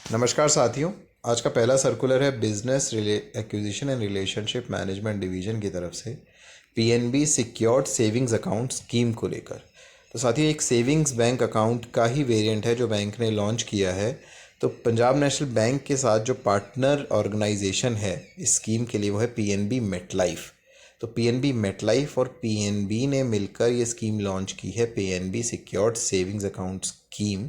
नमस्कार साथियों। आज का पहला सर्कुलर है business acquisition and relationship management division की तरफ से PNB secured savings account scheme को लेकर। तो साथियों, एक सेविंग्स बैंक अकाउंट का ही वेरिएंट है जो बैंक ने लॉन्च किया है। तो पंजाब नेशनल बैंक के साथ जो पार्टनर ऑर्गेनाइजेशन है इस स्कीम के लिए वो है पीएनबी मेटलाइफ। तो पीएनबी मेटलाइफ और पीएनबी ने मिलकर ये स्कीम लॉन्च की है, PNB secured savings account scheme.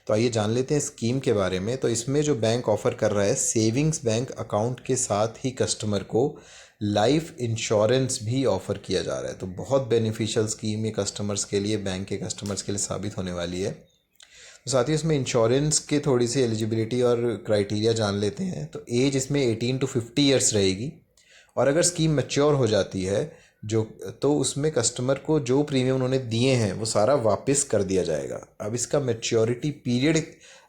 तो आइए जान लेते हैं स्कीम के बारे में। तो इसमें जो बैंक ऑफर कर रहा है, सेविंग्स बैंक अकाउंट के साथ ही कस्टमर को लाइफ इंश्योरेंस भी ऑफर किया जा रहा है। तो बहुत बेनिफिशियल स्कीम ये कस्टमर्स के लिए, बैंक के कस्टमर्स के लिए साबित होने वाली है। तो साथ ही इसमें इंश्योरेंस की थोड़ी सी एलिजिबिलिटी और क्राइटेरिया जान लेते हैं। तो एज इसमें 18 to 50 ईयर्स रहेगी और अगर स्कीम मैच्योर हो जाती है जो, तो उसमें कस्टमर को जो प्रीमियम उन्होंने दिए हैं वो सारा वापस कर दिया जाएगा। अब इसका मैच्योरिटी पीरियड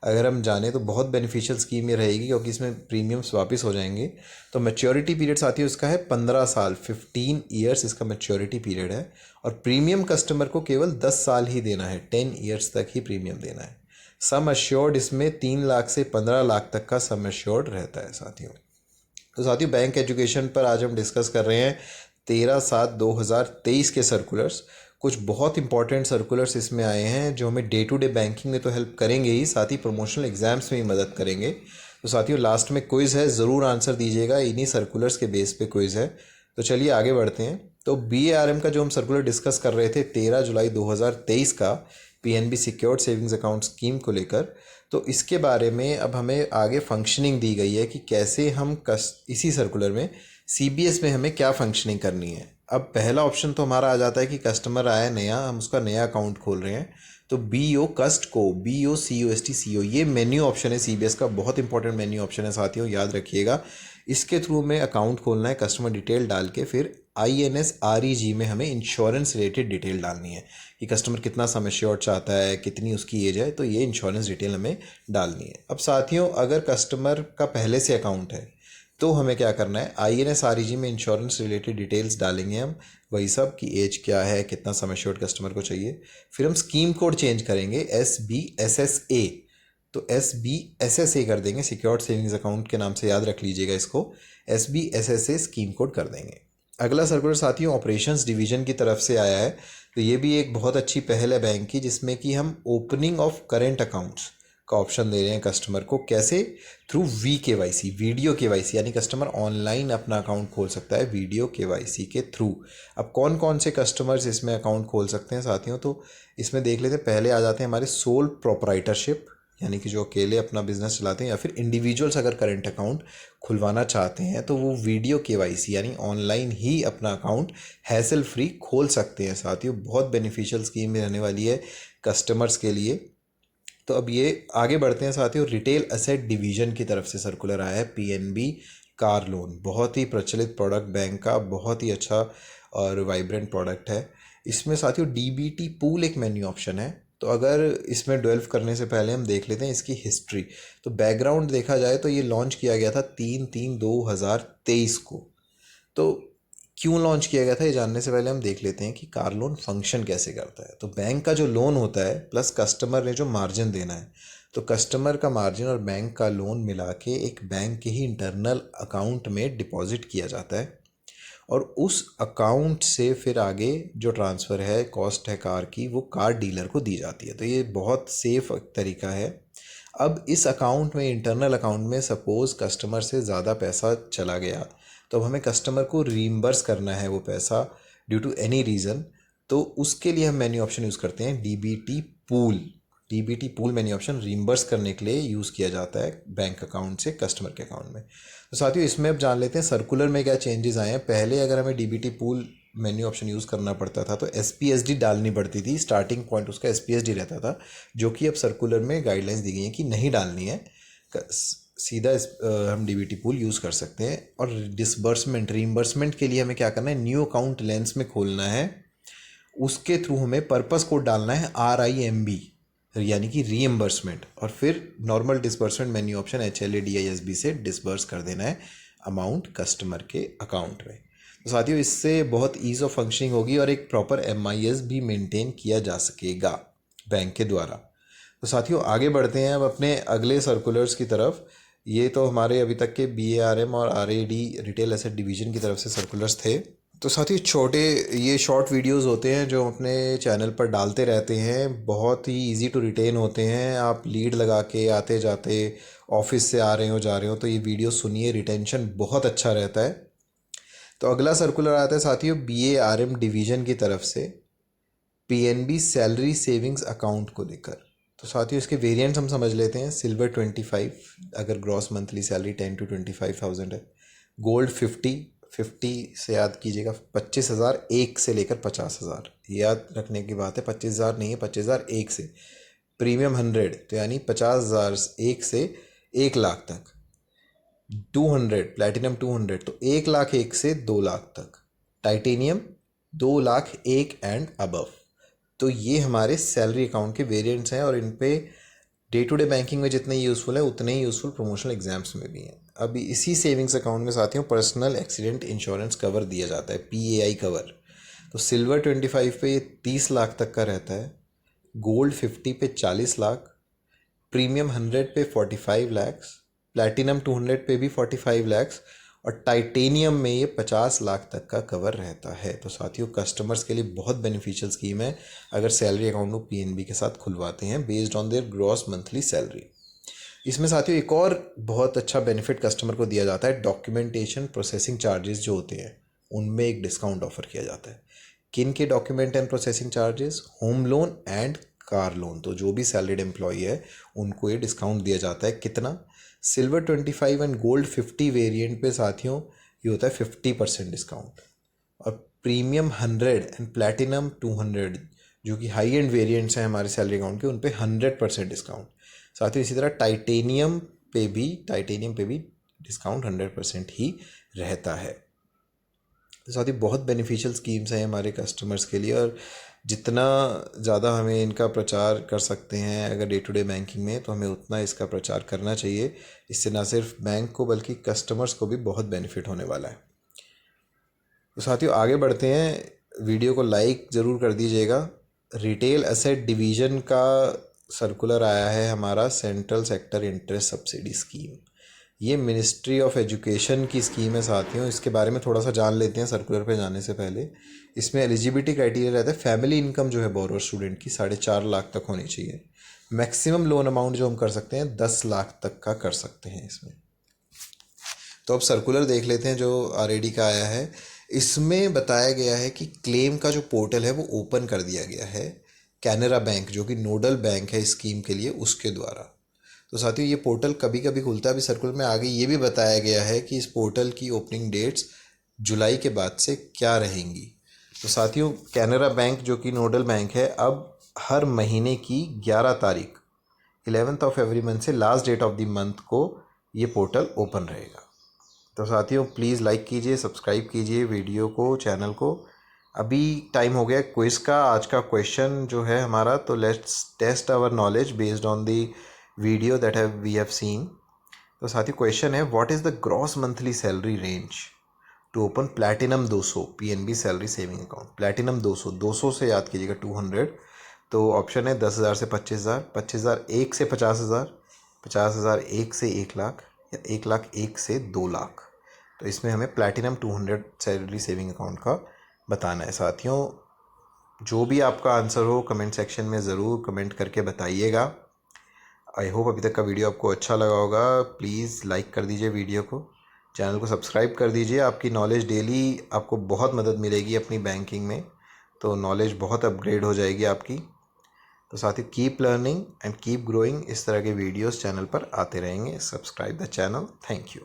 अगर हम जाने तो बहुत बेनिफिशियल स्कीम ये रहेगी क्योंकि इसमें प्रीमियम्स वापस हो जाएंगे। तो मैच्योरिटी पीरियड साथियों इसका है 15 साल, 15 ईयर्स इसका मैच्योरिटी पीरियड है। और प्रीमियम कस्टमर को केवल 10 साल ही देना है, 10 ईयर्स तक ही प्रीमियम देना है। सम अश्योर्ड इसमें 3 लाख से 15 लाख तक का सम अश्योर्ड रहता है साथियों। तो साथियों, बैंक एजुकेशन पर आज हम डिस्कस कर रहे हैं 13/7/2023 के सर्कुलर्स। कुछ बहुत इंपॉर्टेंट सर्कुलर्स इसमें आए हैं जो हमें डे टू डे बैंकिंग में तो हेल्प करेंगे ही, साथ ही प्रमोशनल एग्जाम्स में भी मदद करेंगे। तो साथियों, लास्ट में क्विज़ है, ज़रूर आंसर दीजिएगा, इन्हीं सर्कुलर्स के बेस पे क्विज़ है। तो चलिए आगे बढ़ते हैं। तो BARM का जो हम सर्कुलर डिस्कस कर रहे थे 13 जुलाई 2023 का, PNB secured savings account scheme को लेकर, तो इसके बारे में अब हमें आगे फंक्शनिंग दी गई है कि कैसे हम इसी सर्कुलर में CBS में हमें क्या फंक्शनिंग करनी है। अब पहला ऑप्शन तो हमारा आ जाता है कि कस्टमर आया नया, हम उसका नया अकाउंट खोल रहे हैं। तो BO कस्ट को, BOCOST ये मेन्यू ऑप्शन है CBS का, बहुत इंपॉर्टेंट मेन्यू ऑप्शन है साथियों, याद रखिएगा। इसके थ्रू में अकाउंट खोलना है, कस्टमर डिटेल डाल के फिर INSREG में हमें इंश्योरेंस रिलेटेड डिटेल डालनी है कि कस्टमर कितना सम एश्योर्ड चाहता है, कितनी उसकी एज है, तो ये इंश्योरेंस डिटेल हमें डालनी है। अब साथियों, अगर कस्टमर का पहले से अकाउंट है तो हमें क्या करना है, INSREG में इंश्योरेंस रिलेटेड डिटेल्स डालेंगे हम, वही सब कि एज क्या है, कितना सम एश्योर्ड कस्टमर को चाहिए। फिर हम स्कीम कोड चेंज करेंगे SBSSA। तो SBSSA कर देंगे, सिक्योर्ड सेविंग्स अकाउंट के नाम से याद रख लीजिएगा इसको, SBSSA स्कीम कोड कर देंगे। अगला सर्कुलर साथियों ऑपरेशंस डिवीजन की तरफ से आया है। तो ये भी एक बहुत अच्छी पहल है बैंक की, जिसमें कि हम ओपनिंग ऑफ करेंट अकाउंट्स का ऑप्शन दे रहे हैं कस्टमर को। कैसे? थ्रू VKYC, वीडियो KYC, यानी कस्टमर ऑनलाइन अपना अकाउंट खोल सकता है वीडियो KYC के थ्रू। अब कौन कौन से कस्टमर्स इसमें अकाउंट खोल सकते हैं साथियों, तो इसमें देख लेते हैं। पहले आ जाते हैं हमारे सोल प्रोप्राइटरशिप, यानी कि जो अकेले अपना बिजनेस चलाते हैं, या फिर इंडिविजुअल्स अगर करंट अकाउंट खुलवाना चाहते हैं तो वो वीडियो KYC यानी ऑनलाइन ही अपना अकाउंट हैसल फ्री खोल सकते हैं साथियों। बहुत बेनिफिशियल स्कीम रहने वाली है कस्टमर्स के लिए। तो अब ये आगे बढ़ते हैं साथियों, रिटेल एसेट डिवीजन की तरफ से सर्कुलर आया है पीएनबी कार लोन। बहुत ही प्रचलित प्रोडक्ट बैंक का, बहुत ही अच्छा और वाइब्रेंट प्रोडक्ट है। इसमें साथियों DBT पूल एक मेन्यू ऑप्शन है। तो अगर इसमें डेवलप करने से पहले हम देख लेते हैं इसकी हिस्ट्री। तो बैकग्राउंड देखा जाए तो ये लॉन्च किया गया था 3/3/2023 को। तो क्यों लॉन्च किया गया था ये जानने से पहले हम देख लेते हैं कि कार लोन फंक्शन कैसे करता है। तो बैंक का जो लोन होता है प्लस कस्टमर ने जो मार्जिन देना है, तो कस्टमर का मार्जिन और बैंक का लोन मिला के एक बैंक के ही इंटरनल अकाउंट में डिपॉजिट किया जाता है और उस अकाउंट से फिर आगे जो ट्रांसफ़र है, कॉस्ट है कार की, वो कार डीलर को दी जाती है। तो ये बहुत सेफ तरीका है। अब इस अकाउंट में, इंटरनल अकाउंट में, सपोज़ कस्टमर से ज़्यादा पैसा चला गया तो अब हमें कस्टमर को रीइंबर्स करना है वो पैसा ड्यू टू एनी रीज़न। तो उसके लिए हम मेन्यू ऑप्शन यूज़ करते हैं DBT pool. DBT pool menu option reimburse करने के लिए यूज़ किया जाता है बैंक अकाउंट से कस्टमर के अकाउंट में। तो साथियों, इसमें अब जान लेते हैं सर्कुलर में क्या चेंजेस आए हैं। पहले अगर हमें DBT pool menu option use करना पड़ता था तो SPSD डालनी पड़ती थी, स्टार्टिंग पॉइंट उसका SPSD रहता था, जो कि अब सर्कुलर में गाइडलाइंस दी गई हैं कि नहीं डालनी है, सीधा हम DBT पूल यूज़ कर सकते हैं। और डिसबर्समेंट, रीइंबर्समेंट के लिए हमें क्या करना है, न्यू अकाउंट लेंस में खोलना है, उसके थ्रू हमें पर्पस कोड डालना है RIMB, यानी कि रीइंबर्समेंट, और फिर normal disbursement menu option HLADISB से डिसबर्स कर देना है अमाउंट कस्टमर के अकाउंट में। तो साथियों, इससे बहुत ईज़ ऑफ फंक्शनिंग होगी और एक प्रॉपर MIS भी मेंटेन किया जा सकेगा बैंक के द्वारा। तो साथियों आगे बढ़ते हैं अब अपने अगले सर्कुलर्स की तरफ। ये तो हमारे अभी तक के BARM और RAD रिटेल एसेट डिवीज़न की तरफ से सर्कुलर्स थे। तो साथियों छोटे ये शॉर्ट वीडियोस होते हैं जो अपने चैनल पर डालते रहते हैं, बहुत ही इजी टू रिटेन होते हैं। आप लीड लगा के आते जाते ऑफिस से आ रहे हो जा रहे हो तो ये वीडियो सुनिए, रिटेंशन बहुत अच्छा रहता है। तो अगला सर्कुलर आता है साथियों BARM डिवीज़न की तरफ से PNB सैलरी सेविंग्स अकाउंट को लेकर। तो साथियों इसके वेरिएंट्स हम समझ लेते हैं। सिल्वर 25 अगर ग्रॉस मंथली सैलरी 10 to 25,000 है। गोल्ड 50 से याद कीजिएगा 25,000 एक से लेकर 50,000, याद रखने की बात है। 25,000 नहीं है, 25,000 एक से। प्रीमियम 100 तो यानी 50,000 एक से 1 लाख तक। 200 प्लैटिनम 200 तो 1 लाख एक से 2 लाख तक। टाइटेनियम 2 लाख एक एंड अबव। तो ये हमारे सैलरी अकाउंट के वेरिएंट्स हैं और इन पे डे टू डे बैंकिंग में जितने यूज़फुल है उतने ही यूज़फुल प्रमोशनल एग्जाम्स में भी हैं। अभी इसी सेविंग्स अकाउंट में साथियों पर्सनल एक्सीडेंट इंश्योरेंस कवर दिया जाता है, PAI कवर। तो सिल्वर 25 पे ये 30 लाख तक का रहता है। गोल्ड 50 पे 40 लाख। प्रीमियम 100 पे 45 लैक्स। प्लैटिनम 200 पे भी 45 लैक्स। और टाइटेनियम में ये 50 लाख तक का कवर रहता है। तो साथियों कस्टमर्स के लिए बहुत बेनिफिशियल स्कीम है अगर सैलरी अकाउंट को PNB के साथ खुलवाते हैं based on their gross monthly salary. इसमें साथियों एक और बहुत अच्छा बेनिफिट कस्टमर को दिया जाता है। डॉक्यूमेंटेशन प्रोसेसिंग चार्जेस जो होते हैं उनमें एक डिस्काउंट ऑफर किया जाता है। किन के document and processing charges? Home loan and car loan. तो जो भी सैलरीड एम्प्लॉई है उनको ये डिस्काउंट दिया जाता है। कितना? सिल्वर 25 एंड गोल्ड 50 वेरिएंट पे साथियों ये होता है 50% डिस्काउंट। और प्रीमियम 100 एंड प्लैटिनम 200 जो कि हाई एंड वेरिएंट्स हैं हमारे सैलरी अकाउंट के, उन पे 100% डिस्काउंट। साथियों इसी तरह टाइटेनियम पे भी डिस्काउंट 100% ही रहता है। तो साथियों बहुत बेनिफिशियल स्कीम्स हैं हमारे कस्टमर्स के लिए और जितना ज़्यादा हमें इनका प्रचार कर सकते हैं अगर डे टू डे बैंकिंग में तो हमें उतना इसका प्रचार करना चाहिए। इससे ना सिर्फ बैंक को बल्कि कस्टमर्स को भी बहुत बेनिफिट होने वाला है। तो साथियों आगे बढ़ते हैं, वीडियो को लाइक ज़रूर कर दीजिएगा। रिटेल एसेट डिवीज़न का सर्कुलर आया है हमारा central sector interest subsidy scheme. ये मिनिस्ट्री ऑफ एजुकेशन की स्कीम है साथियों। इसके बारे में थोड़ा सा जान लेते हैं सर्कुलर पे जाने से पहले। इसमें एलिजिबिलिटी क्राइटेरिया रहता है फैमिली इनकम जो है बोरोअर स्टूडेंट की 4.5 लाख तक होनी चाहिए। मैक्सिमम लोन अमाउंट जो हम कर सकते हैं 10 लाख तक का कर सकते हैं इसमें। तो अब सर्कुलर देख लेते हैं जो RAD का आया है। इसमें बताया गया है कि क्लेम का जो पोर्टल है वो ओपन कर दिया गया है कैनरा बैंक जो कि नोडल बैंक है इस स्कीम के लिए, उसके द्वारा। तो साथियों ये पोर्टल कभी कभी खुलता है। अभी सर्कुलर में आगे ये भी बताया गया है कि इस पोर्टल की ओपनिंग डेट्स जुलाई के बाद से क्या रहेंगी। तो साथियों कैनरा बैंक जो कि नोडल बैंक है अब हर महीने की 11 तारीख 11th ऑफ एवरी मंथ से last date of the month को ये पोर्टल ओपन रहेगा। तो साथियों प्लीज़ लाइक कीजिए, सब्सक्राइब कीजिए वीडियो को, चैनल को। अभी टाइम हो गया क्विज़ का। आज का क्वेश्चन जो है हमारा, तो let's test our knowledge based on the video that we have seen. तो साथियों क्वेश्चन है what is the gross monthly salary range to open platinum 200 PNB salary saving account. Platinum 200 से याद कीजिएगा 200। तो ऑप्शन है 10,000 से 25,000, 25,000 एक से 50,000, 50,000 एक से 1 लाख, या 1 लाख एक से 2 लाख। तो इसमें हमें प्लैटिनम 200 सैलरी सेविंग अकाउंट का बताना है। साथियों जो भी आपका आंसर हो कमेंट सेक्शन में ज़रूर कमेंट करके बताइएगा। आई होप अभी तक का वीडियो आपको अच्छा लगा होगा। प्लीज़ लाइक कर दीजिए वीडियो को, चैनल को सब्सक्राइब कर दीजिए। आपकी नॉलेज डेली आपको बहुत मदद मिलेगी अपनी बैंकिंग में, तो नॉलेज बहुत अपग्रेड हो जाएगी आपकी। तो साथ ही keep learning and keep growing, इस तरह के वीडियोस चैनल पर आते रहेंगे। Subscribe the channel. Thank you.